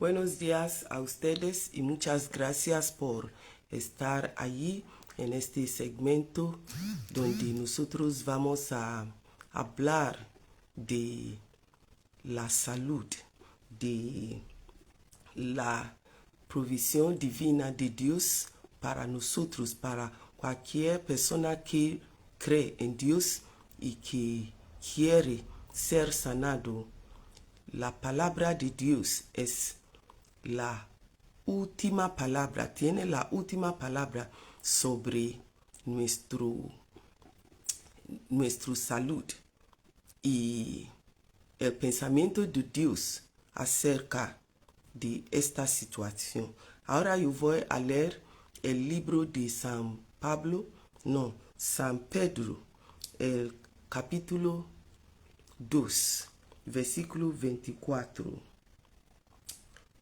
Buenos días a ustedes y muchas gracias por estar allí en este segmento donde nosotros vamos a hablar de la salud, de la provisión divina de Dios para nosotros, para cualquier persona que cree en Dios y que quiere ser sanado. La palabra de Dios es la última palabra, tiene la última palabra sobre nuestra salud y el pensamiento de Dios acerca de esta situación. Ahora yo voy a leer el libro de San Pedro, el capítulo 2, versículo 24.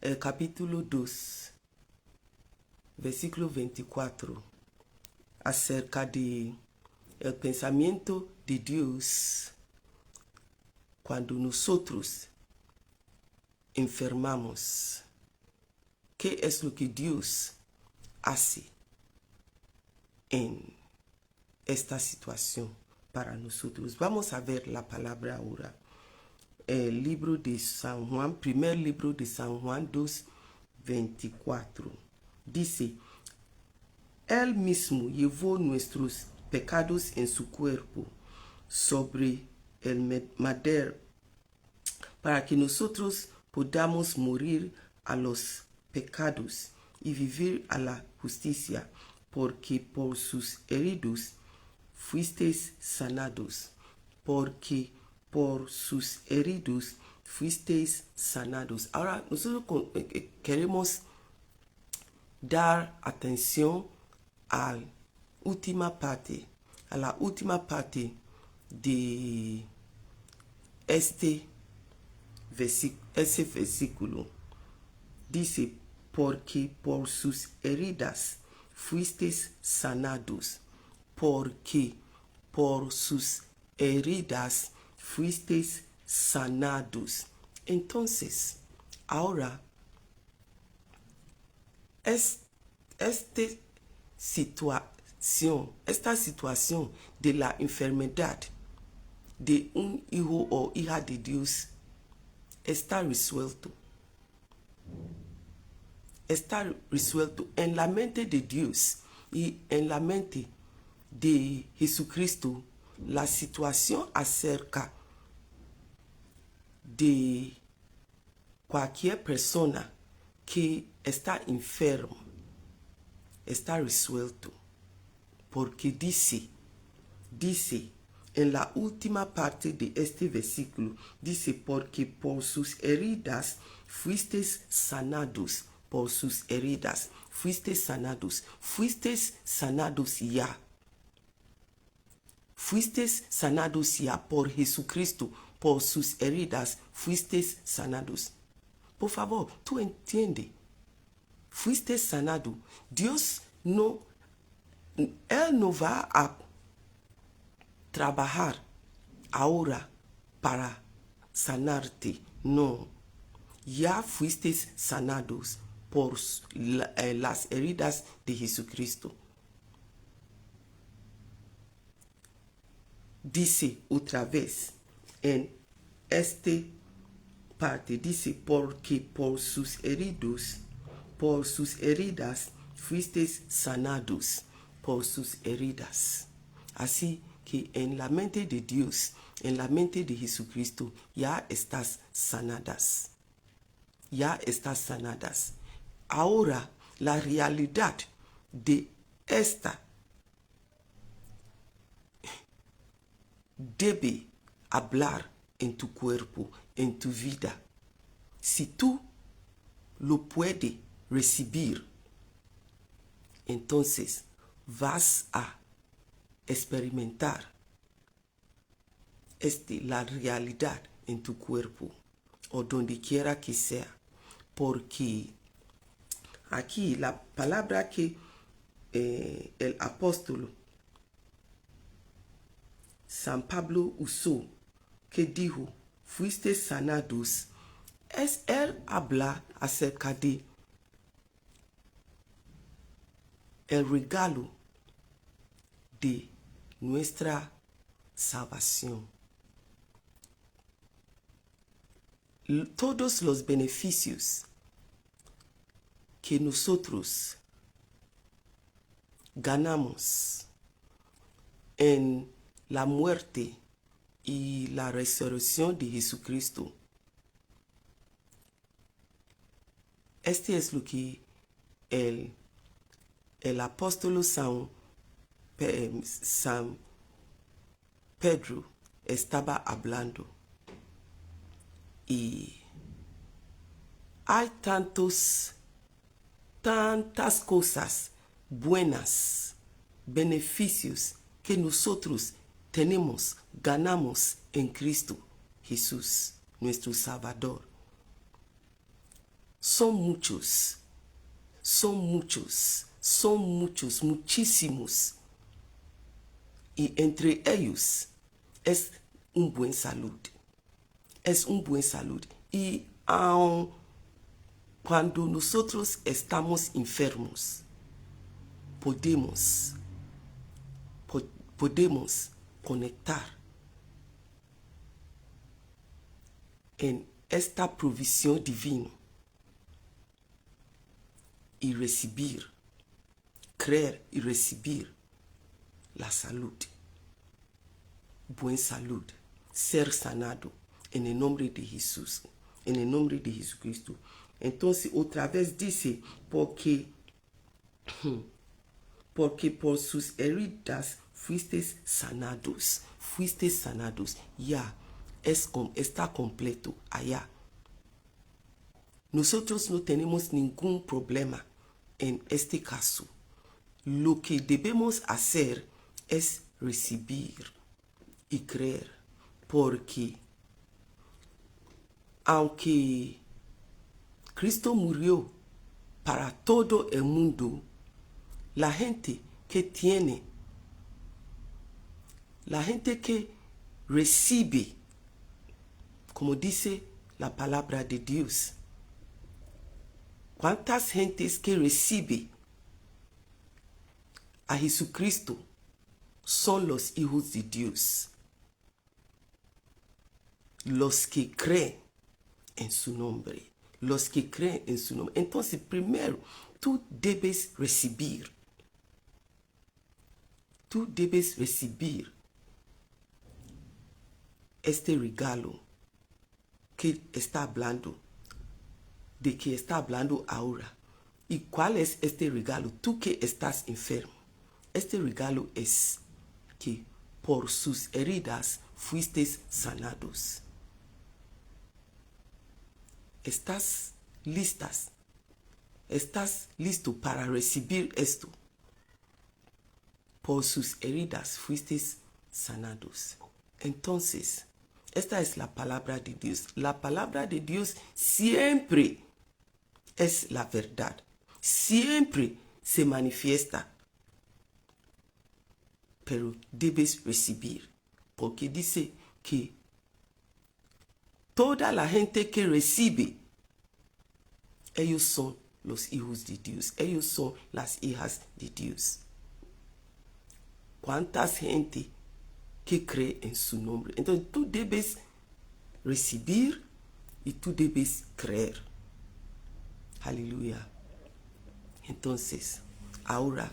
El capítulo 2, versículo 24, acerca de el pensamiento de Dios cuando nosotros enfermamos. ¿Qué es lo que Dios hace en esta situación para nosotros? Vamos a ver la palabra ahora. El libro de San Juan, primer libro de San Juan 2, 24. Dice, Él mismo llevó nuestros pecados en su cuerpo sobre el madero para que nosotros podamos morir a los pecados y vivir a la justicia, porque por sus heridos fuisteis sanados, porque por sus heridos fuisteis sanados. Ahora nosotros queremos dar atención a la última parte de ese versículo. Dice, porque por sus heridas fuisteis sanados, porque por sus heridas fuisteis sanados. Entonces, ahora, esta situación de la enfermedad de un hijo o hija de Dios está resuelto. Está resuelto en la mente de Dios y en la mente de Jesucristo. La situación acerca de cualquier persona que está enfermo está resuelto, porque dice en la última parte de este versículo, dice, porque por sus heridas fuisteis sanados, por sus heridas fuisteis sanados ya. Fuisteis sanados ya por Jesucristo, por sus heridas fuisteis sanados. Por favor, tú entiende. Fuiste sanado. Dios no, Él no va a trabajar ahora para sanarte. No. Ya fuiste sanados por las heridas de Jesucristo. Dice otra vez en esta parte, dice, porque por sus heridas fuisteis sanados, por sus heridas. Así que en la mente de Dios, en la mente de Jesucristo, ya estás sanadas. Ya estás sanadas. Ahora, la realidad de esta debe hablar en tu cuerpo, en tu vida. Si tú lo puedes recibir, entonces vas a experimentar la realidad en tu cuerpo o donde quiera que sea. Porque aquí la palabra que el apóstol San Pablo usó, que dijo, fuiste sanados Él habla acerca de el regalo de nuestra salvación. Todos los beneficios que nosotros ganamos en la muerte y la resurrección de Jesucristo. Este es lo que el apóstol San Pedro estaba hablando. Y hay tantas cosas buenas, beneficios que nosotros tenemos, ganamos en Cristo Jesús, nuestro Salvador. Son muchos, muchísimos. Y entre ellos es un buen salud. Es un buen salud. Y aun cuando nosotros estamos enfermos, podemos conectar en esta provisión divina y recibir, creer y recibir la salud, buen salud, ser sanado en el nombre de Jesús, en el nombre de Jesucristo. Entonces otra vez dice, porque por sus heridas fuisteis sanados, ya está completo allá. Nosotros no tenemos ningún problema en este caso. Lo que debemos hacer es recibir y creer, porque aunque Cristo murió para todo el mundo, la gente que recibe, como dice la palabra de Dios, ¿cuántas gentes que recibe a Jesucristo son los hijos de Dios? Los que creen en su nombre. Los que creen en su nombre. Entonces, primero, tú debes recibir. Tú debes recibir este regalo que está hablando, de que está hablando ahora. ¿Y cuál es este regalo? Tú que estás enfermo. Este regalo es que por sus heridas fuisteis sanados. ¿Estás listas? ¿Estás listo para recibir esto? Por sus heridas fuisteis sanados. Entonces, esta es la palabra de Dios. La palabra de Dios siempre es la verdad. Siempre se manifiesta. Pero debes recibir. Porque dice que toda la gente que recibe, ellos son los hijos de Dios. Ellos son las hijas de Dios. ¿Cuántas gente que cree en su nombre? Entonces tú debes recibir y tú debes creer. Aleluya. Entonces, ahora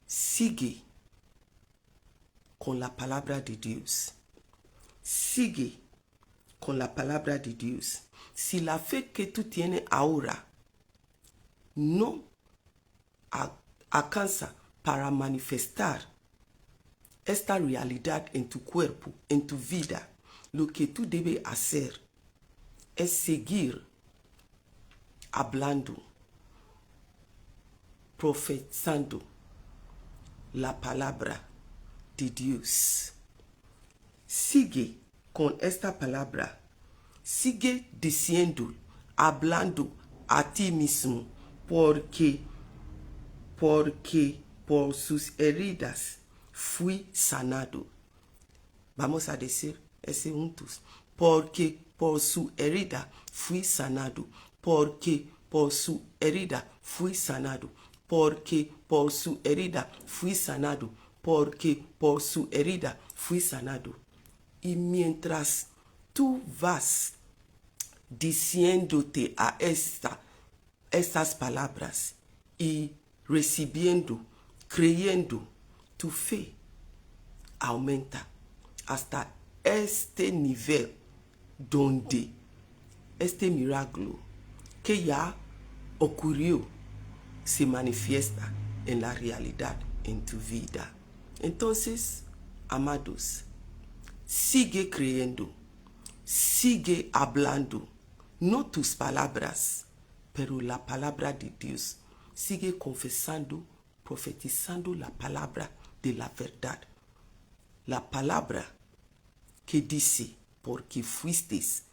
sigue con la palabra de Dios. Sigue con la palabra de Dios. Si la fe que tú tienes ahora no alcanza para manifestar esta realidad en tu cuerpo, en tu vida, lo que tú debes hacer es seguir hablando, profetizando la palabra de Dios. Sigue con esta palabra. Sigue diciendo, hablando a ti mismo, porque por sus heridas fui sanado. Vamos a decir ese juntos. Porque por su herida fui sanado. Porque por su herida fui sanado. Porque por su herida fui sanado. Porque por su herida fui sanado. Y mientras tú vas diciéndote a estas palabras y recibiendo, creyendo, tu fe aumenta hasta este nivel donde este milagro que ya ocurrió se manifiesta en la realidad en tu vida. Entonces, amados, sigue creyendo, sigue hablando, no tus palabras, pero la palabra de Dios. Sigue confesando, profetizando la palabra de la verdad. La palabra que dice, porque fuisteis,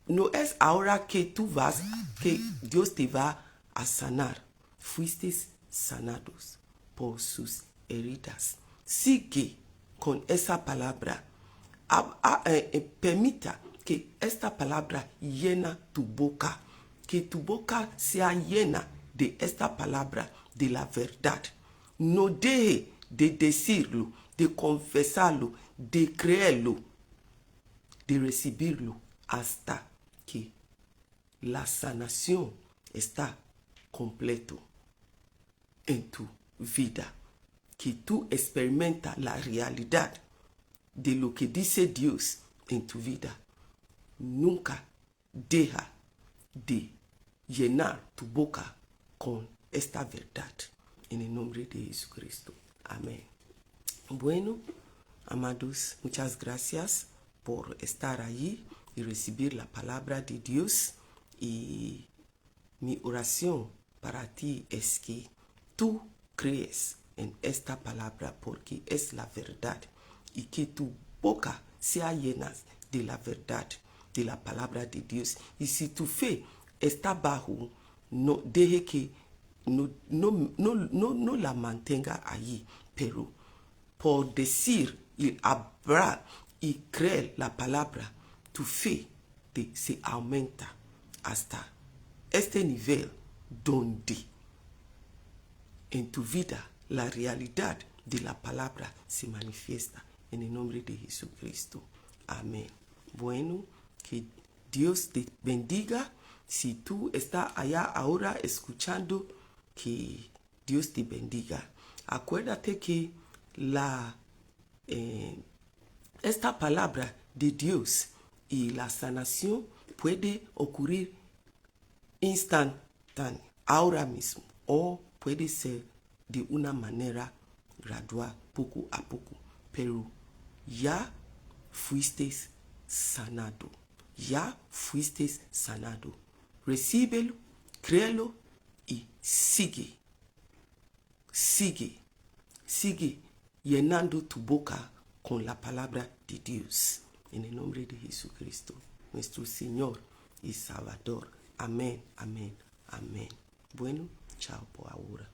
no es ahora que tú vas, que Dios te va a sanar. Fuisteis sanados por sus heridas. Sigue con esa palabra. Permita que esta palabra llena tu boca. Que tu boca sea llena de esta palabra de la verdad. No deje de decirlo, de confesarlo, de creerlo, de recibirlo hasta que la sanación está completo en tu vida. Que tú experimentas la realidad de lo que dice Dios en tu vida. Nunca deja de llenar tu boca con esta verdad. En el nombre de Jesucristo. Amén. Bueno, amados, muchas gracias por estar allí y recibir la palabra de Dios. Y mi oración para ti es que tú crees en esta palabra porque es la verdad y que tu boca sea llena de la verdad, de la palabra de Dios. Y si tu fe está bajo, no deje que no la mantenga allí, pero por decir y hablar y creer la palabra, tu fe se aumenta hasta este nivel donde en tu vida la realidad de la palabra se manifiesta en el nombre de Jesucristo. Amén. Bueno, que Dios te bendiga. Si tú estás allá ahora escuchando, que Dios te bendiga. Acuérdate que esta palabra de Dios y la sanación puede ocurrir instantáneo, ahora mismo, o puede ser de una manera gradual, poco a poco, pero ya fuisteis sanado, ya fuisteis sanado. Recíbelo, créelo y sigue llenando tu boca con la palabra de Dios. En el nombre de Jesucristo, nuestro Señor y Salvador. Amén, amén, amén. Bueno, chao por ahora.